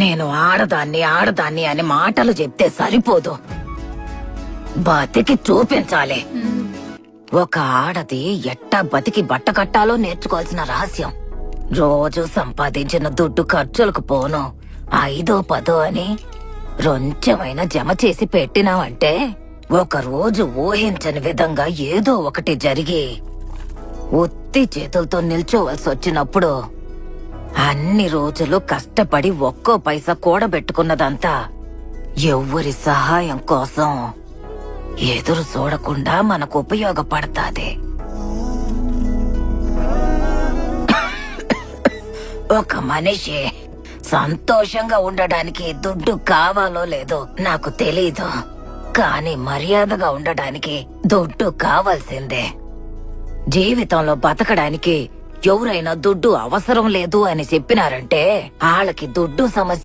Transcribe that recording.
నేను ఆడదాన్ని అని మాటలు చెప్తే సరిపోదు, బతికి చూపించాలి. ఒక ఆడది ఎట్టా బతికి బట్ట కట్టాలో నేర్చుకోవాల్సిన రహస్యం. రోజు సంపాదించిన దుడ్డు ఖర్చులకు పోను 5-10 అని రొంచెమైనా జమ చేసి పెట్టినావంటే ఒక రోజు ఊహించని విధంగా ఏదో ఒకటి జరిగి ఉత్తి చేతులతో నిల్చోవలసి వచ్చినప్పుడు అన్ని రోజులు కష్టపడి ఒక్కో పైసా కూడబెట్టుకున్నదంతా ఎవ్వరి సహాయం కోసం ఎదురు చూడకుండా మనకు ఉపయోగపడతాది. ఒక మనిషి సంతోషంగా ఉండడానికి దుడ్డు కావాలో లేదో నాకు తెలీదు, కానీ మర్యాదగా ఉండడానికి దుడ్డు కావాల్సిందే. జీవితంలో బతకడానికి ఎవరైనా దుడ్డు అవసరం లేదు అని చెప్పినారంటే వాళ్ళకి దుడ్డు సమస్య